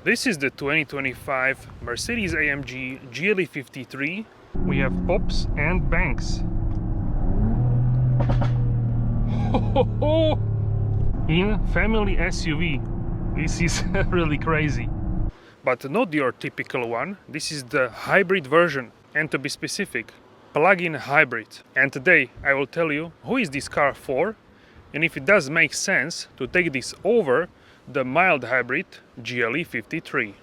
This is the 2025 Mercedes-AMG GLE 53. We have pops and banks. In family SUV. This is really crazy. But not your typical one. This is the hybrid version, and to be specific, plug-in hybrid. And today I will tell you who is this car for, and if it does make sense to take this over the mild hybrid GLE 53.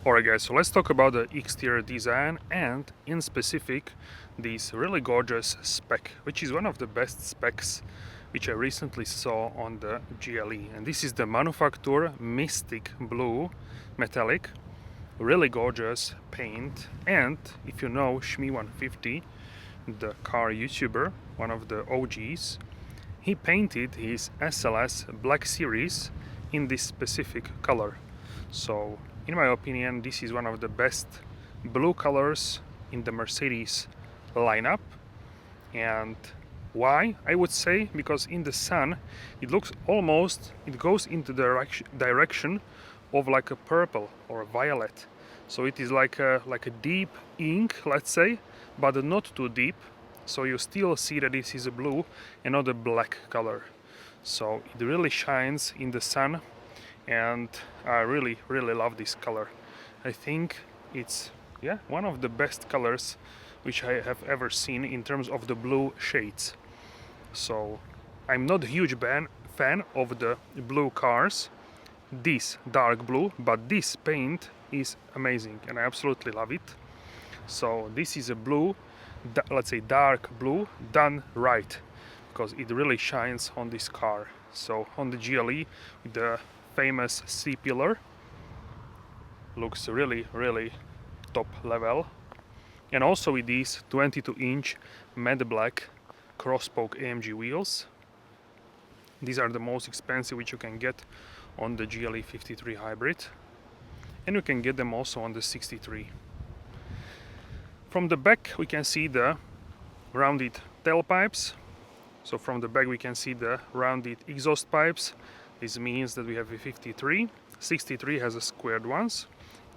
Alright guys, so let's talk about the exterior design and in specific this really gorgeous spec, which is one of the best specs which I recently saw on the GLE. And this is the MANUFAKTUR Mystic Blue Metallic, really gorgeous paint. And if you know Shmi150, the car YouTuber, one of the OGs, he painted his SLS Black Series in this specific color. So in my opinion, this is one of the best blue colors in the Mercedes lineup. And why? I would say because in the sun it looks almost, it goes into the direction of like a purple or a violet. So it is like a deep ink, let's say, but not too deep. So you still see that this is a blue and not a black color. So it really shines in the sun, and I really love this color. I think it's one of the best colors which I have ever seen in terms of the blue shades. So I'm not a huge fan of the blue cars, this dark blue, but this paint is amazing and I absolutely love it. So this is a blue, let's say dark blue, done right, because it really shines on this car. So on the GLE with the famous C-pillar, looks really top level. And also with these 22-inch matte black cross-spoke AMG wheels. These are the most expensive which you can get on the GLE 53 hybrid, and you can get them also on the 63. From the back we can see the rounded tailpipes. So from the back we can see the rounded exhaust pipes. This means that we have a 53. 63 has a squared ones.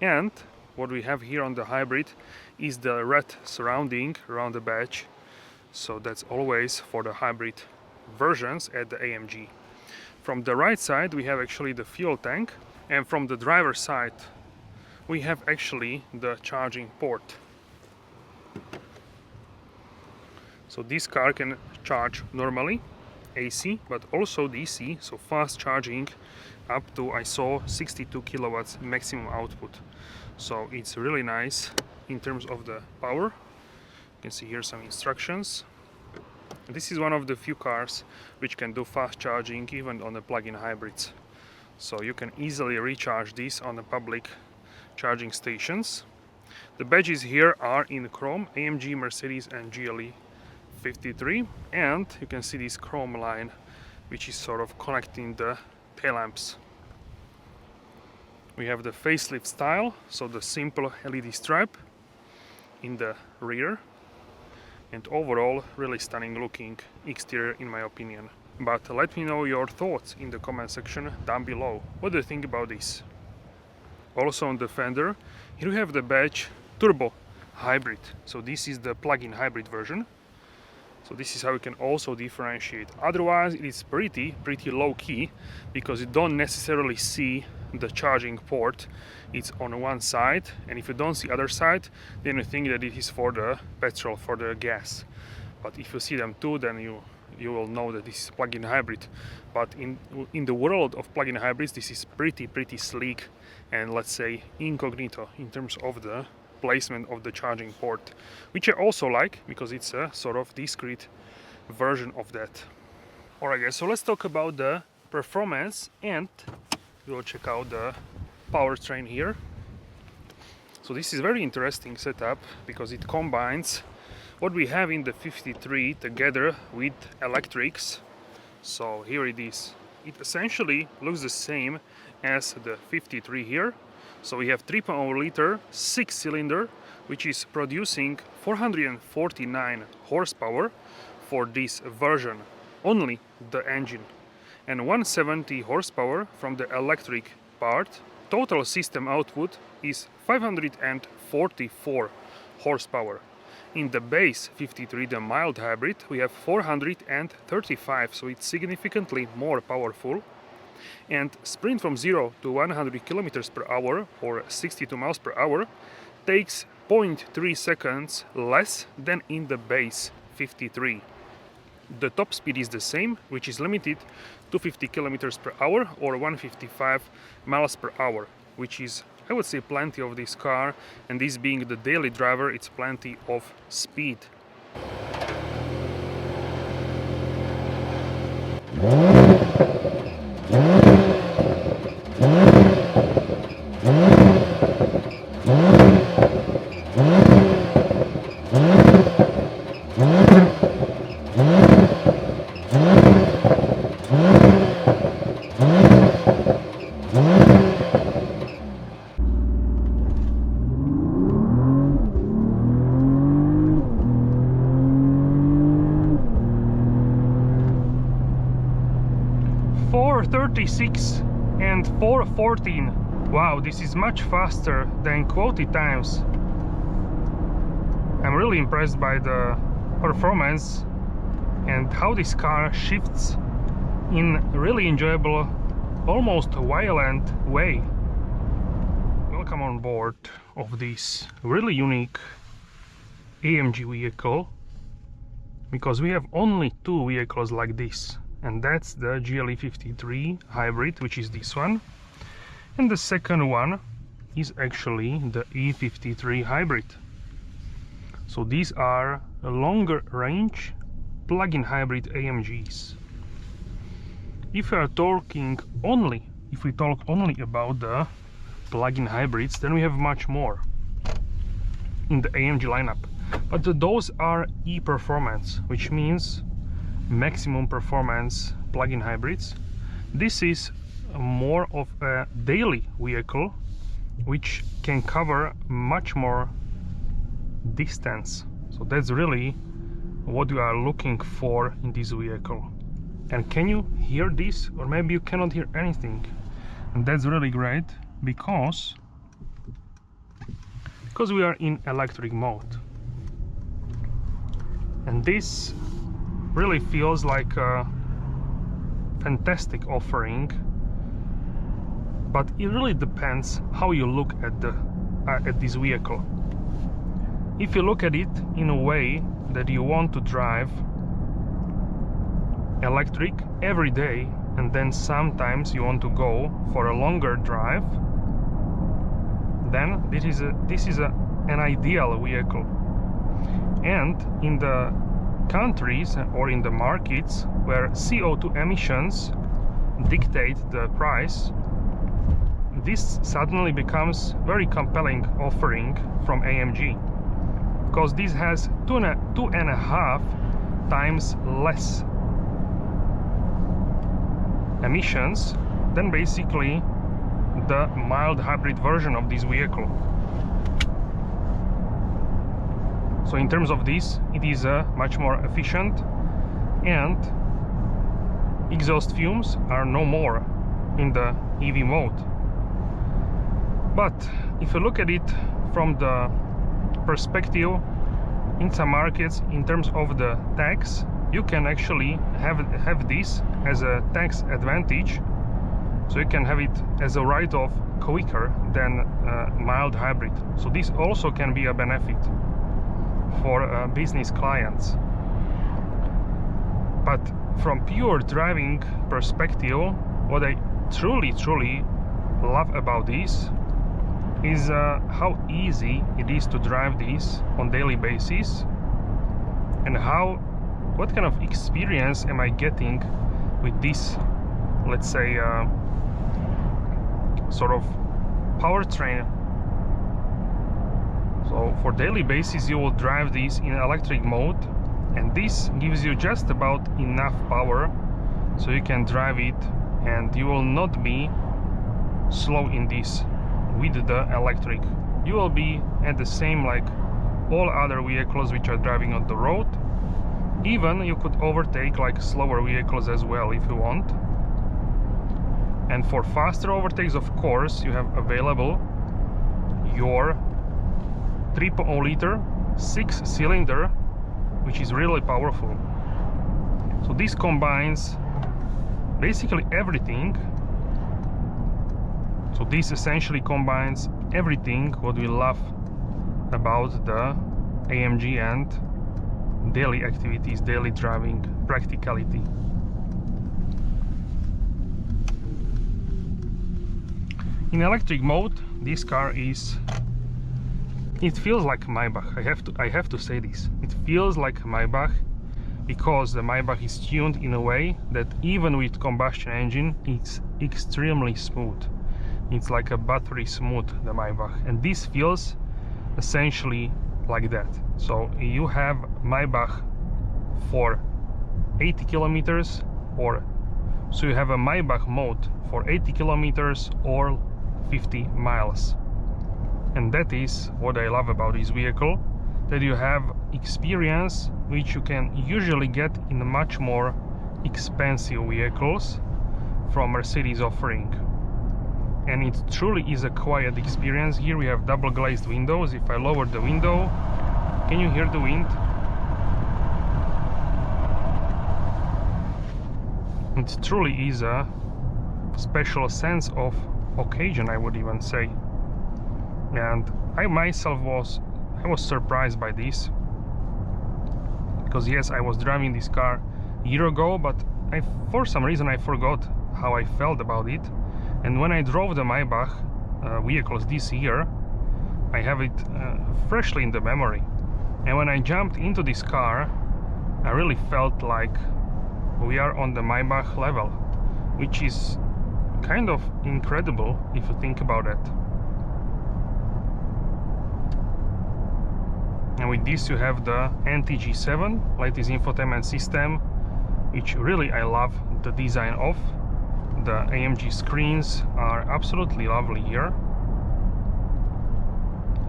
And what we have here on the hybrid is the red surrounding around the badge. So that's always for the hybrid versions at the AMG. From the right side we have actually the fuel tank, and from the driver's side we have actually the charging port. So this car can charge normally AC but also DC, so fast charging up to, I saw, 62 kilowatts maximum output. So it's really nice in terms of the power. You can see here some instructions. This is one of the few cars which can do fast charging even on the plug-in hybrids. So you can easily recharge this on the public charging stations. The badges here are in chrome, AMG, Mercedes and GLE 53, and you can see this chrome line which is sort of connecting the tail lamps. We have the facelift style, so the simple LED stripe in the rear, and overall really stunning looking exterior in my opinion. But let me know your thoughts in the comment section down below. What do you think about this? Also on the fender, here we have the badge Turbo Hybrid. So this is the plug-in hybrid version. So this is how you can also differentiate. Otherwise it is pretty low key, because you don't necessarily see the charging port. It's on one side, and if you don't see other side, then you think that it is for the petrol, for the gas. But if you see them too, then you will know that this is plug-in hybrid. But in the world of plug-in hybrids, this is pretty sleek and, let's say, incognito in terms of the placement of the charging port, which I also like because it's a sort of discrete version of that. Alright guys, so let's talk about the performance, and we'll check out the powertrain here. So this is very interesting setup because it combines what we have in the 53 together with electrics. So here it is. It essentially looks the same as the 53 here. So we have 3.0 liter 6-cylinder which is producing 449 horsepower, for this version, only the engine, and 170 horsepower from the electric part. Total system output is 544 horsepower. In the base 53, the mild hybrid, we have 435, so it's significantly more powerful. And sprint from 0 to 100 kilometers per hour or 62 miles per hour takes 0.3 seconds less than in the base 53. The top speed is the same, which is limited to 50 kilometers per hour or 155 miles per hour, which is, I would say, plenty of this car, and this being the daily driver, it's plenty of speed. .36 and 4:14. Wow, this is much faster than quoted times. I'm really impressed by the performance and how this car shifts in really enjoyable, almost violent way. Welcome on board of this really unique AMG vehicle, because we have only two vehicles like this, and that's the GLE 53 hybrid, which is this one, and the second one is actually the E53 hybrid. So these are longer range plug-in hybrid AMGs. If we talk only about the plug-in hybrids, then we have much more in the AMG lineup. But those are E-performance, which means maximum performance plug-in hybrids. This is more of a daily vehicle, which can cover much more distance. So that's really what you are looking for in this vehicle. And can you hear this? Or maybe you cannot hear anything, and that's really great because we are in electric mode, and this really feels like a fantastic offering. But it really depends how you look at this vehicle. If you look at it in a way that you want to drive electric every day, and then sometimes you want to go for a longer drive, then this is an ideal vehicle. And in the countries or in the markets where CO2 emissions dictate the price, this suddenly becomes very compelling offering from AMG, because this has two and a half times less emissions than basically the mild hybrid version of this vehicle. So in terms of this, it is much more efficient, and exhaust fumes are no more in the EV mode. But if you look at it from the perspective in some markets in terms of the tax, you can actually have this as a tax advantage. So you can have it as a write-off quicker than mild hybrid. So this also can be a benefit for business clients. But from pure driving perspective, what I truly love about this is how easy it is to drive this on daily basis, and what kind of experience am I getting with this, let's say, sort of powertrain. So for daily basis you will drive this in electric mode, and this gives you just about enough power so you can drive it, and you will not be slow in this with the electric. You will be at the same like all other vehicles which are driving on the road, Even you could overtake like slower vehicles as well if you want. And for faster overtakes, of course, you have available your 3.0 liter 6-cylinder, which is really powerful. So this combines basically everything. So this essentially combines everything what we love about the AMG and daily activities, daily driving, practicality. In electric mode, this car is, it feels like Maybach. I have to say this. It feels like Maybach because the Maybach is tuned in a way that even with combustion engine, it's extremely smooth. It's like a battery smooth, the Maybach, and this feels essentially like that. So you have Maybach for 80 kilometers, or so you have a Maybach mode for 80 kilometers or 50 miles. And that is what I love about this vehicle, that you have experience which you can usually get in much more expensive vehicles from Mercedes offering. And it truly is a quiet experience. Here we have double glazed windows. If I lower the window, can you hear the wind? It truly is a special sense of occasion, I would even say. And I myself was surprised by this, because yes, I was driving this car a year ago, but for some reason I forgot how I felt about it. And when I drove the Maybach vehicles this year, I have it freshly in the memory. And when I jumped into this car, I really felt like we are on the Maybach level, which is kind of incredible if you think about it. And with this you have the NTG7, latest infotainment system, which really I love the design of. The AMG screens are absolutely lovely here.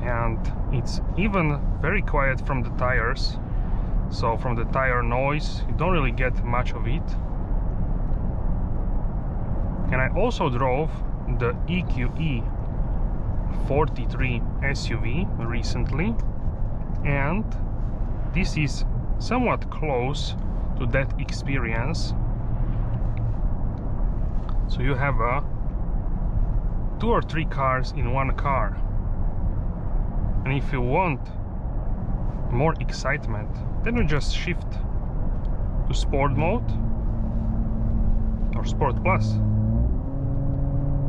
And it's even very quiet from the tires. So from the tire noise, you don't really get much of it. And I also drove the EQE 43 SUV recently, and this is somewhat close to that experience. So you have 2 or 3 cars in one car, and if you want more excitement, then you just shift to sport mode or sport plus.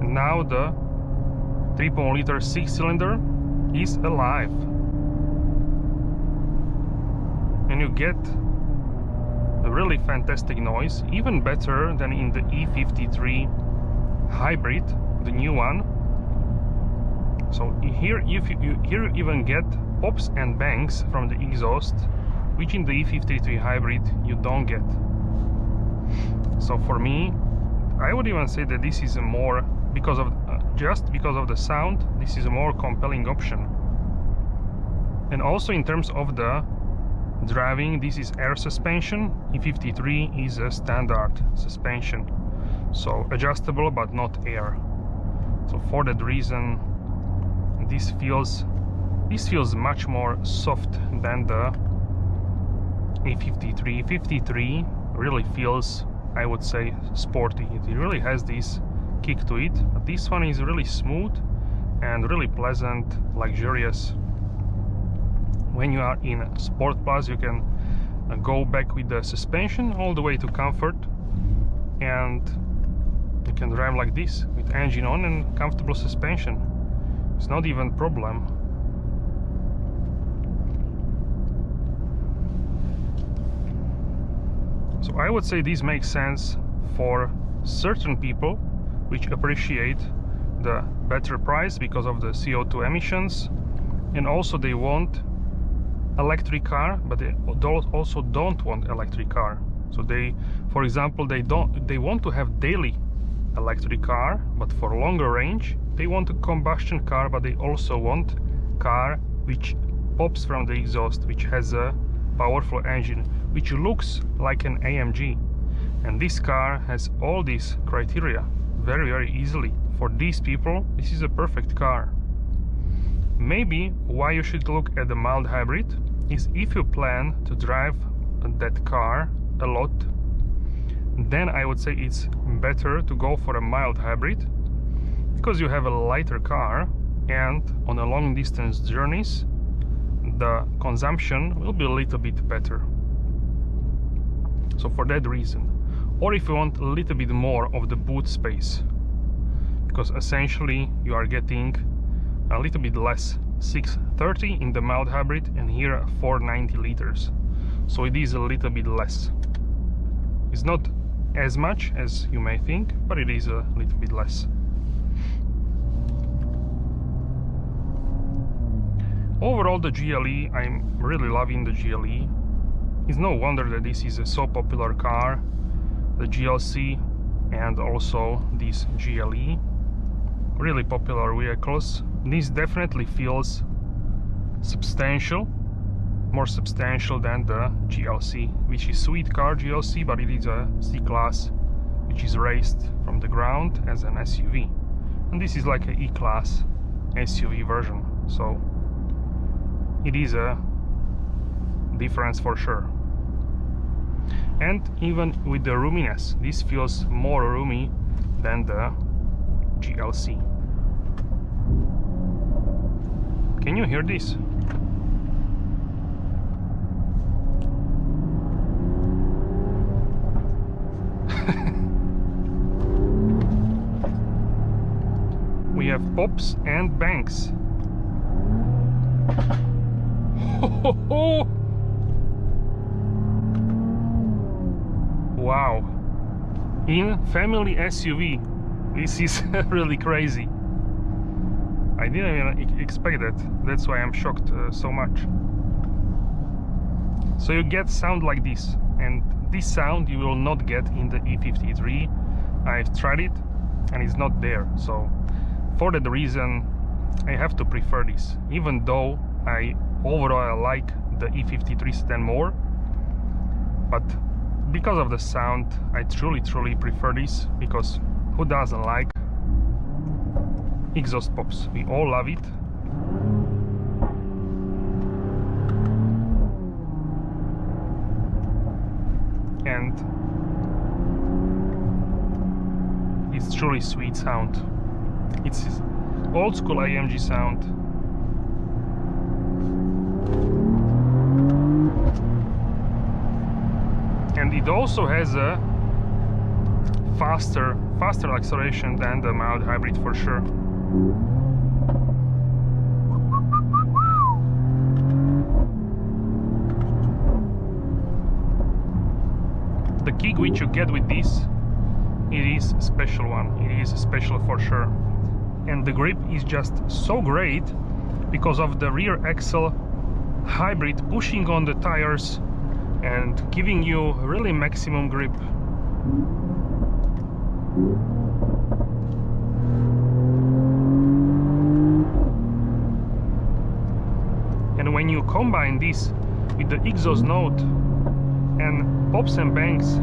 And now the 3.0 liter 6-cylinder is alive, and you get a really fantastic noise, even better than in the E53 hybrid, the new one. So here you even get pops and bangs from the exhaust, which in the E53 hybrid you don't get. So for me, I would even say that this is a more, because of just because of the sound, this is a more compelling option. And also in terms of the driving, this is air suspension. E53 is a standard suspension, so adjustable but not air. So for that reason, this feels much more soft than the E53. E53 really feels, I would say, sporty. It really has this kick to it, but this one is really smooth and really pleasant, luxurious. When you are in Sport Plus, you can go back with the suspension all the way to comfort, and you can drive like this with engine on and comfortable suspension. It's not even a problem. So I would say this makes sense for certain people which appreciate the better price because of the CO2 emissions, and also they want electric car, but they also don't want electric car. So they, for example, they want to have daily electric car, but for longer range they want a combustion car, but they also want car which pops from the exhaust, which has a powerful engine, which looks like an AMG. And this car has all these criteria very easily. For these people, this is a perfect car. Maybe why you should look at the mild hybrid is if you plan to drive that car a lot, then I would say it's better to go for a mild hybrid, because you have a lighter car and on a long distance journeys the consumption will be a little bit better. So for that reason. Or if you want a little bit more of the boot space, because essentially you are getting a little bit less, 630 in the mild hybrid and here 490 liters, so it is a little bit less. It's not as much as you may think, but it is a little bit less. Overall, the GLE, I'm really loving the GLE. It's no wonder that this is a so popular car, the GLC and also this GLE, really popular vehicles. This definitely feels substantial, more substantial than the GLC, which is sweet car GLC, but it is a C-Class which is raised from the ground as an SUV, and this is like an E-Class SUV version, so it is a difference for sure. And even with the roominess, this feels more roomy than the GLC. Can you hear this? We have pops and banks. Wow, in family SUV, this is really crazy. I didn't even expect that. That's why I'm shocked so much. So you get sound like this, and this sound you will not get in the E53. I've tried it and it's not there, so for that reason I have to prefer this, even though I overall like the E53 sedan more, but because of the sound I truly prefer this, because who doesn't like exhaust pops? We all love it. And it's truly sweet sound. It's old school AMG sound. And it also has a faster acceleration than the mild hybrid for sure. The kick which you get with this, it is a special one. It is special for sure. And the grip is just so great because of the rear axle hybrid pushing on the tires and giving you really maximum grip. And when you combine this with the exhaust note and pops and bangs,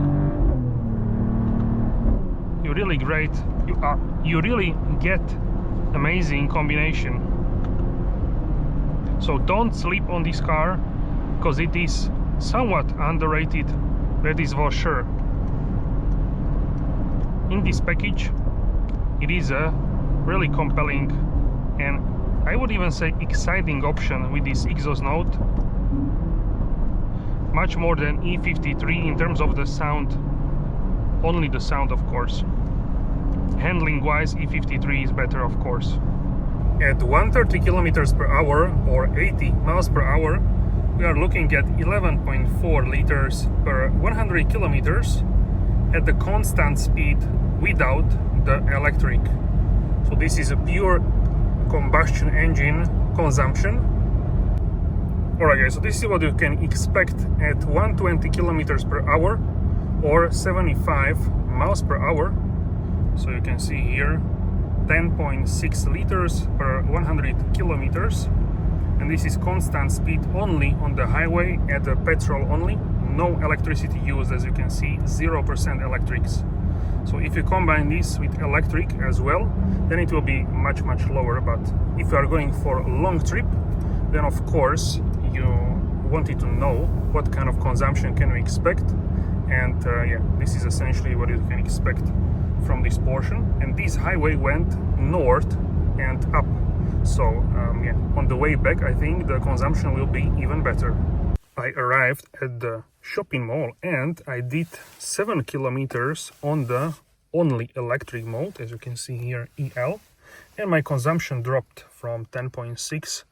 you really great. You really get amazing combination. So don't sleep on this car, because it is somewhat underrated, that is for sure. In this package it is a really compelling and I would even say exciting option with this exhaust note, much more than E53 in terms of the sound, only the sound of course. Handling wise, E53 is better of course. At 130 kilometers per hour or 80 miles per hour, we are looking at 11.4 liters per 100 kilometers at the constant speed without the electric. So this is a pure combustion engine consumption. Alright guys, so this is what you can expect at 120 kilometers per hour or 75 miles per hour. So you can see here 10.6 liters per 100 kilometers, and this is constant speed only on the highway at the petrol only, no electricity used, as you can see, 0% electrics. So if you combine this with electric as well, then it will be much lower. But if you are going for a long trip, then of course you wanted to know what kind of consumption can we expect. And yeah, this is essentially what you can expect from this portion. And this highway went north and up. So yeah, on the way back, I think the consumption will be even better. I arrived at the shopping mall and I did 7 kilometers on the only electric mode, as you can see here, EL, and my consumption dropped from 10.6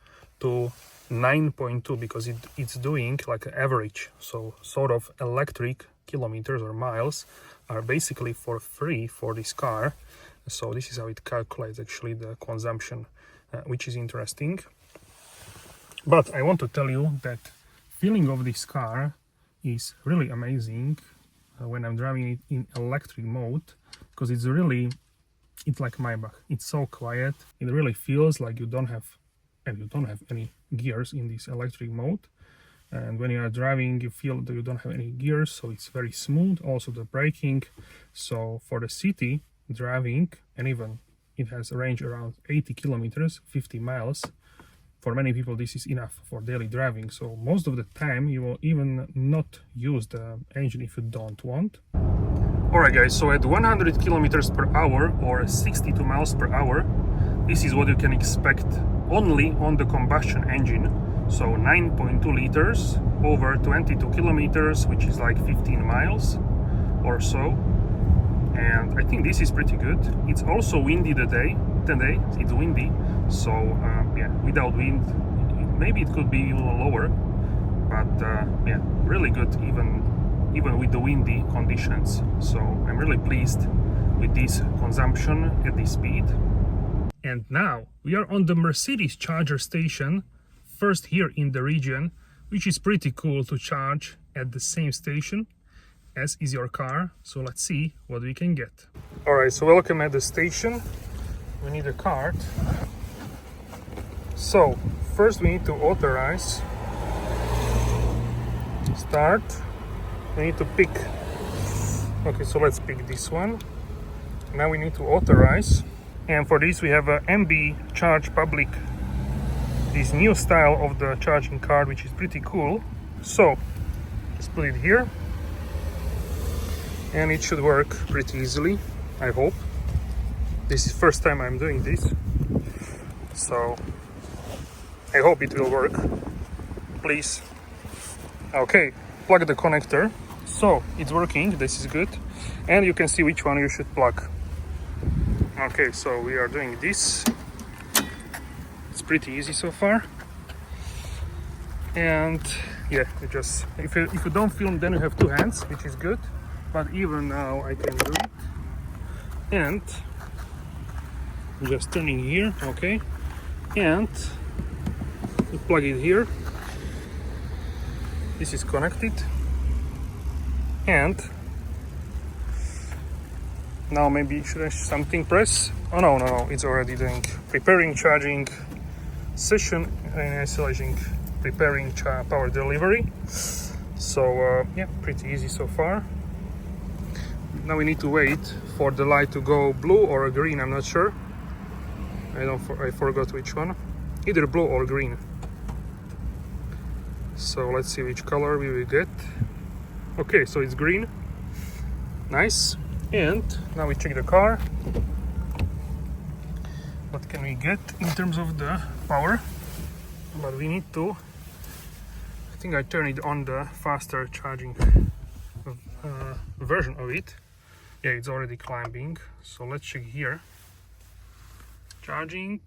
to 9.2 because it's doing like an average. So sort of electric kilometers or miles are basically for free for this car. So this is how it calculates actually the consumption, which is interesting. But I want to tell you that feeling of this car is really amazing when I'm driving it in electric mode, because it's like Maybach. It's so quiet. It really feels like you don't have any gears in this electric mode. And when you are driving, you feel that you don't have any gears, so it's very smooth. Also the braking. So for the city driving, and even it has a range around 80 kilometers, 50 miles. For many people, this is enough for daily driving. So most of the time, you will even not use the engine if you don't want. Alright guys, so at 100 kilometers per hour or 62 miles per hour, this is what you can expect only on the combustion engine. So 9.2 liters over 22 kilometers, which is like 15 miles or so. And I think this is pretty good. It's also windy today. It's windy, so yeah, without wind maybe it could be a little lower, but yeah, really good even with the windy conditions. So I'm really pleased with this consumption at this speed. And now we are on the Mercedes charger station, first here in the region, which is pretty cool to charge at the same station as is your car. So let's see what we can get. All right, so welcome at the station. We need a card. So first we need to authorize, start. We need to pick. Okay, so let's pick this one. Now we need to authorize, and for this we have a MB Charge Public, this new style of the charging card, which is pretty cool. So just put it here and it should work pretty easily, I hope. This is first time I'm doing this, so I hope it will work. Please. Okay, plug the connector. So it's working, this is good. And you can see which one you should plug. Okay, so we are doing this. It's pretty easy so far. And yeah, if you don't film, then you have two hands, which is good. But even now I can do it. And just turning here, okay, and you plug it here. This is connected, and now maybe should I something press? Oh no, it's already doing preparing charging session and selecting preparing power delivery. So yeah, pretty easy so far. Now we need to wait for the light to go blue or green, I'm not sure. I forgot which one. Either blue or green. So let's see which color we will get. Okay, so it's green. Nice. And now we check the car. What can we get in terms of the power? But we need to, I think I turn it on the faster charging version of it. Yeah, it's already climbing. So let's check here. Charging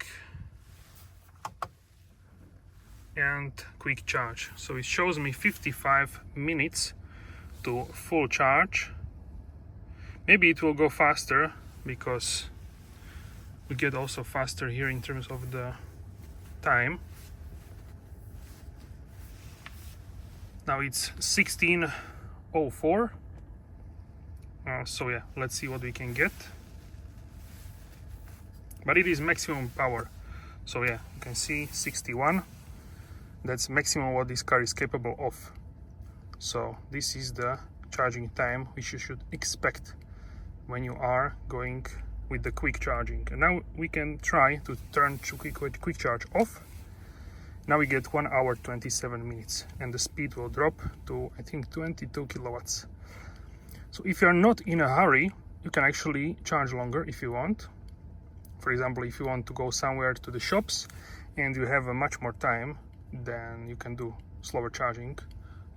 and quick charge. So it shows me 55 minutes to full charge. Maybe it will go faster because we get also faster here in terms of the time. Now it's 16:04. So yeah, let's see what we can get. But it is maximum power. So yeah, you can see 61. That's maximum what this car is capable of. So this is the charging time which you should expect when you are going with the quick charging. And now we can try to turn quick charge off. Now we get 1 hour 27 minutes and the speed will drop to, I think, 22 kilowatts. So if you are not in a hurry, you can actually charge longer if you want. For example, if you want to go somewhere to the shops and you have much more time, then you can do slower charging,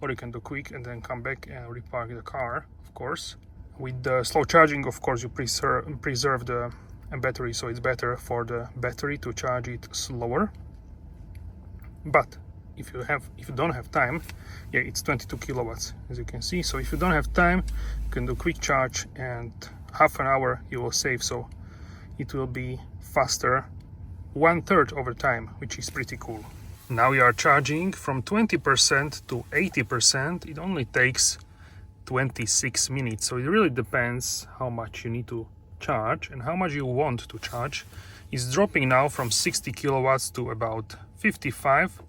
or you can do quick and then come back and repark the car, of course. With the slow charging, of course, you preserve the battery, so it's better for the battery to charge it slower. But if you don't have time, yeah, it's 22 kilowatts, as you can see. So if you don't have time, you can do quick charge, and half an hour you will save, so it will be faster 1/3 over time, which is pretty cool. Now we are charging from 20% to 80%. It only takes 26 minutes, so it really depends how much you need to charge and how much you want to charge. It's dropping now from 60 kilowatts to about 55,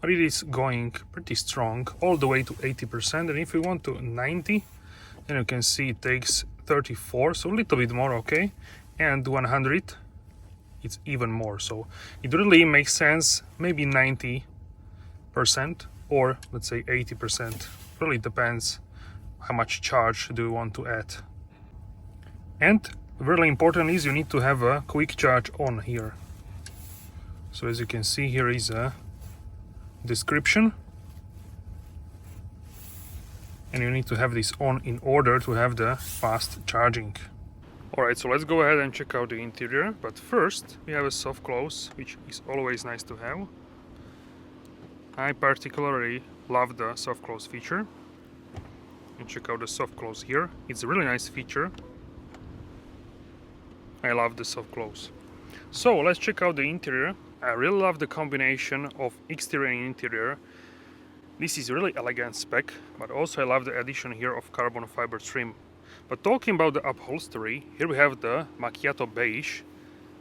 but it is going pretty strong all the way to 80%. And if you want to 90, then you can see it takes 34, so a little bit more, okay, and 100 it's even more. So it really makes sense, maybe 90% or let's say 80%. Really depends how much charge do you want to add. And really important is you need to have a quick charge on here. So as you can see, here is a description, and you need to have this on in order to have the fast charging. Alright, so let's go ahead and check out the interior, but first we have a soft close, which is always nice to have. I particularly love the soft close feature. And check out the soft close here. It's a really nice feature. I love the soft close. So let's check out the interior. I really love the combination of exterior and interior. This is really elegant spec, but also I love the addition here of carbon fiber trim. But talking about the upholstery, here we have the macchiato beige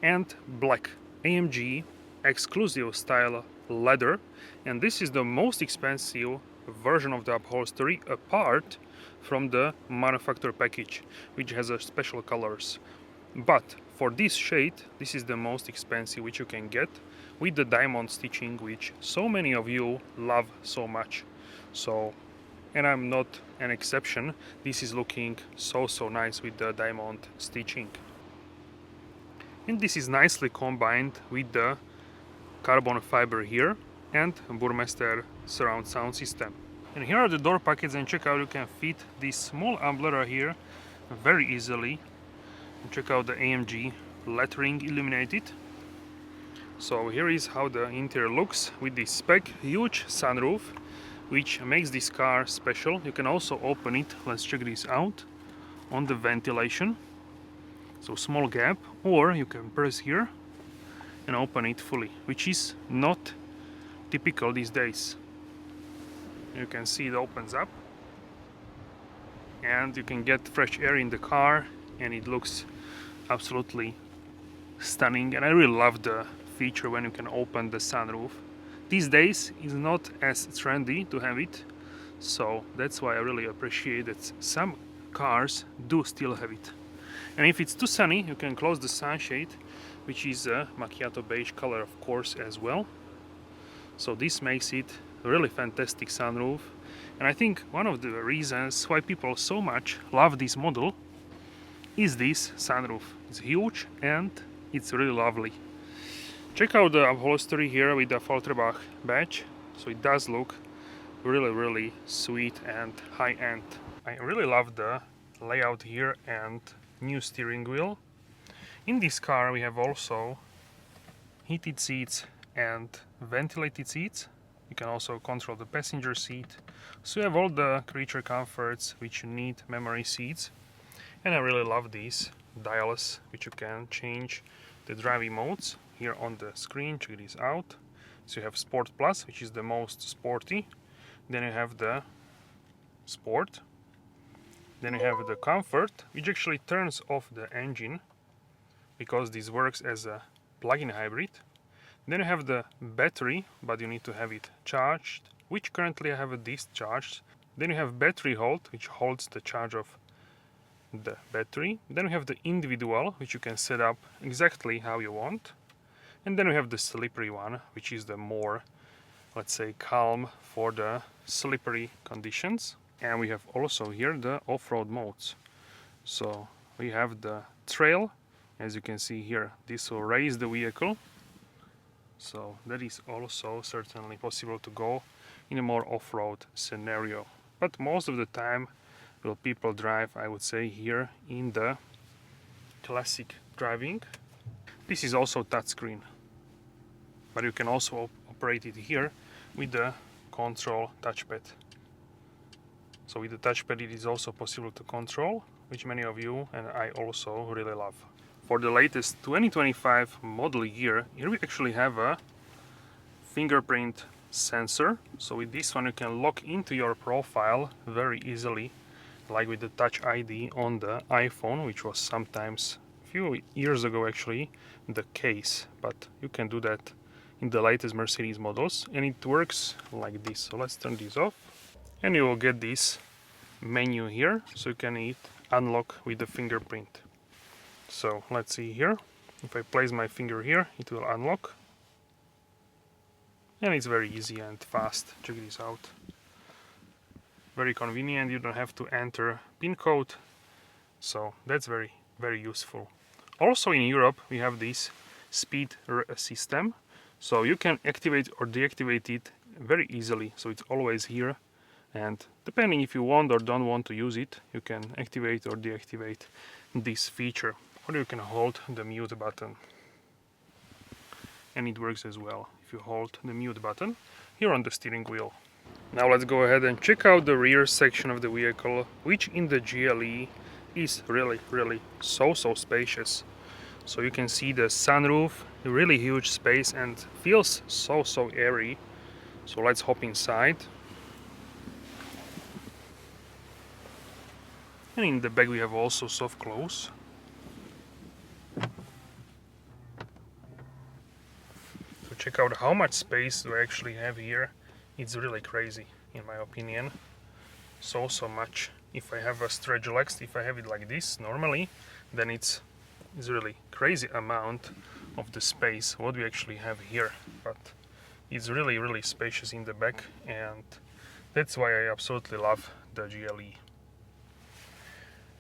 and black AMG exclusive style leather, and this is the most expensive version of the upholstery apart from the manufacturer package, which has a special colors. But for this shade, this is the most expensive which you can get, with the diamond stitching, which so many of you love so much. So, and I'm not an exception, this is looking so nice with the diamond stitching. And this is nicely combined with the carbon fiber here and Burmester surround sound system. And here are the door pockets, and check out, you can fit this small umbrella here very easily. And check out the AMG lettering illuminated. So here is how the interior looks with this spec, huge sunroof, which makes this car special. You can also open it, let's check this out, on the ventilation. So small gap, or you can press here and open it fully, which is not typical these days. You can see it opens up and you can get fresh air in the car, and it looks absolutely stunning. And I really love the feature when you can open the sunroof. These days it's not as trendy to have it, so that's why I really appreciate that some cars do still have it. And if it's too sunny, you can close the sunshade, which is a macchiato beige color, of course, as well. So this makes it a really fantastic sunroof. And I think one of the reasons why people so much love this model is this sunroof. It's huge and it's really lovely. Check out the upholstery here with the Falterbach badge. So it does look really sweet and high-end. I really love the layout here and new steering wheel. In this car we have also heated seats and ventilated seats. You can also control the passenger seat. So you have all the creature comforts which you need, memory seats. And I really love these dials which you can change the driving modes here on the screen. Check this out. So you have Sport Plus, which is the most sporty. Then you have the Sport. Then you have the Comfort, which actually turns off the engine because this works as a plug-in hybrid. Then you have the battery, but you need to have it charged, which currently I have a discharged. Then you have battery hold, which holds the charge of the battery. Then we have the individual, which you can set up exactly how you want. And then we have the slippery one, which is the more, let's say, calm for the slippery conditions. And we have also here the off-road modes. So we have the trail, as you can see here. This will raise the vehicle. So that is also certainly possible to go in a more off-road scenario. But most of the time will people drive, I would say, here in the classic driving. This is also touchscreen, but you can also operate it here with the control touchpad. So with the touchpad it is also possible to control, which many of you and I also really love. For the latest 2025 model year, here we actually have a fingerprint sensor. So with this one you can lock into your profile very easily, like with the Touch ID on the iPhone, which was sometimes a few years ago actually the case, but you can do that in the latest Mercedes models, and it works like this. So let's turn this off, and you will get this menu here, so you can unlock with the fingerprint. So let's see here, if I place my finger here, it will unlock, and it's very easy and fast. Check this out. Very convenient, you don't have to enter PIN code, so that's very, very useful. Also in Europe we have this speed system, so you can activate or deactivate it very easily, so it's always here, and depending if you want or don't want to use it, you can activate or deactivate this feature, or you can hold the mute button, and it works as well if you hold the mute button here on the steering wheel. Now let's go ahead and check out the rear section of the vehicle, which in the GLE is really so spacious. So you can see the sunroof, really huge space, and feels so airy. So let's hop inside. And in the back we have also soft close. So check out how much space we actually have here. It's really crazy in my opinion. So much. If I have a stretch legs, if I have it like this normally, then it's really crazy amount of the space what we actually have here. But it's really spacious in the back, and that's why I absolutely love the GLE.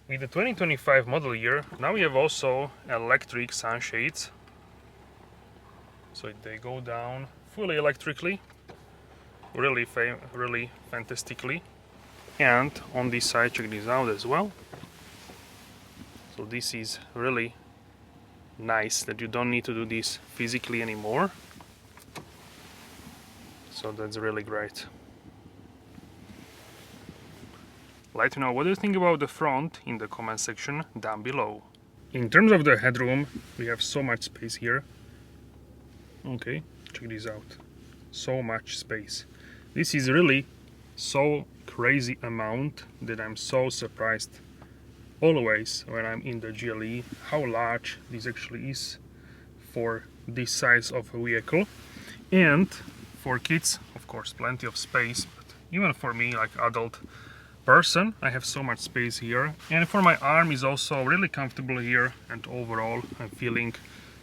With the 2025 model year, now we have also electric sunshades. So they go down fully electrically, really fantastically. And on this side, check this out as well. So this is really nice that you don't need to do this physically anymore. So that's really great. Let me know what you think about the front in the comment section down below. In terms of the headroom, we have so much space here. Okay, check this out. So much space. This is really so crazy amount that I'm so surprised always when I'm in the GLE how large this actually is for this size of a vehicle. And for kids, of course, plenty of space, but even for me, like adult person, I have so much space here. And for my arm is also really comfortable here, and overall I'm feeling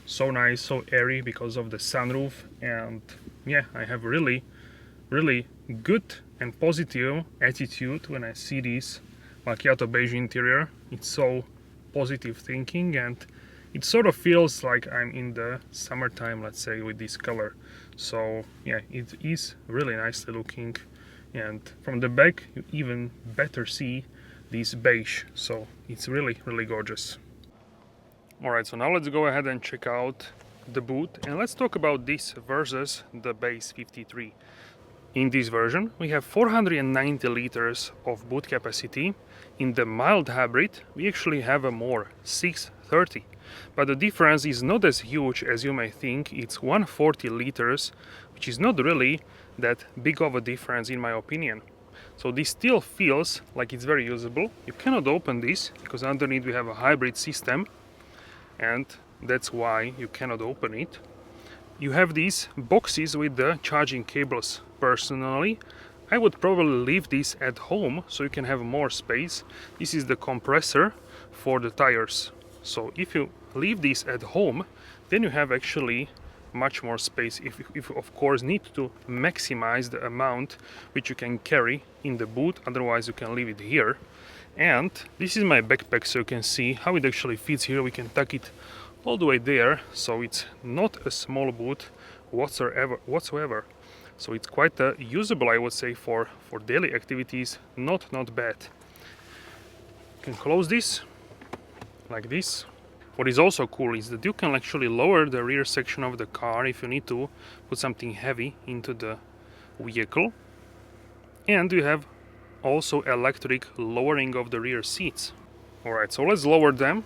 so nice, so airy because of the sunroof. And yeah, I have really good and positive attitude when I see this macchiato beige interior. It's so positive thinking, and it sort of feels like I'm in the summertime, let's say, with this color. So yeah, it is really nicely looking, and from the back you even better see this beige, so it's really gorgeous. Alright, so now let's go ahead and check out the boot, and let's talk about this versus the base 53. In this version we have 490 liters of boot capacity. In the mild hybrid we actually have a more 630, but the difference is not as huge as you may think. It's 140 liters, which is not really that big of a difference in my opinion. So this still feels like it's very usable. You cannot open this because underneath we have a hybrid system, and that's why you cannot open it. You have these boxes with the charging cables. Personally, I would probably leave this at home so you can have more space. This is the compressor for the tires. So if you leave this at home, then you have actually much more space if you of course need to maximize the amount which you can carry in the boot, otherwise you can leave it here. And this is my backpack, so you can see how it actually fits here. We can tuck it all the way there, so it's not a small boot whatsoever. So it's quite usable, I would say, for daily activities. Not bad. You can close this like this. What is also cool is that you can actually lower the rear section of the car if you need to put something heavy into the vehicle. And you have also electric lowering of the rear seats. Alright, so let's lower them.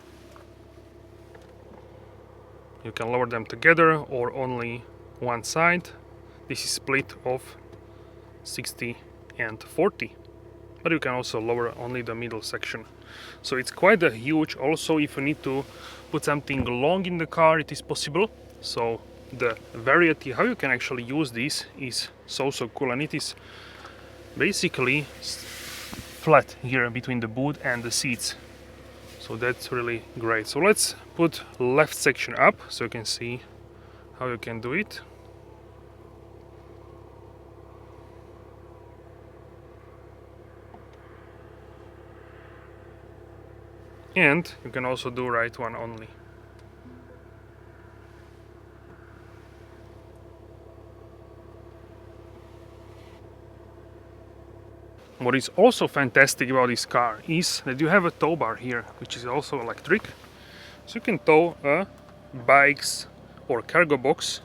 You can lower them together or only one side. This is split of 60 and 40. But you can also lower only the middle section. So it's quite a huge. Also, if you need to put something long in the car, it is possible. So the variety how you can actually use this is so cool, and it is basically flat here between the boot and the seats. So that's really great. So let's put left section up so you can see how you can do it. And you can also do right one only. What is also fantastic about this car is that you have a tow bar here, which is also electric. So you can tow bikes or cargo box,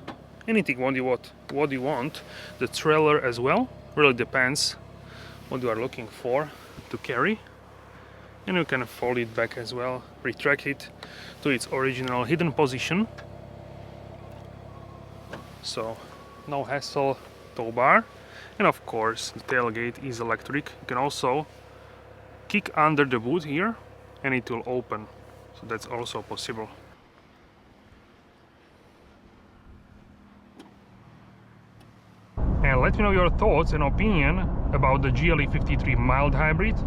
anything what you want. The trailer as well, really depends what you are looking for to carry. And you can fold it back as well, retract it to its original hidden position. So no hassle, tow bar. And of course the tailgate is electric. You can also kick under the boot here and it will open. So that's also possible. And let me know your thoughts and opinion about the GLE 53 mild hybrid.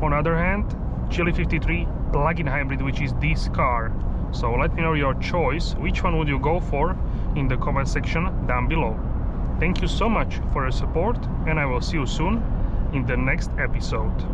On the other hand, GLE 53 plug-in hybrid, which is this car. So let me know your choice. Which one would you go for in the comment section down below. Thank you so much for your support, and I will see you soon in the next episode.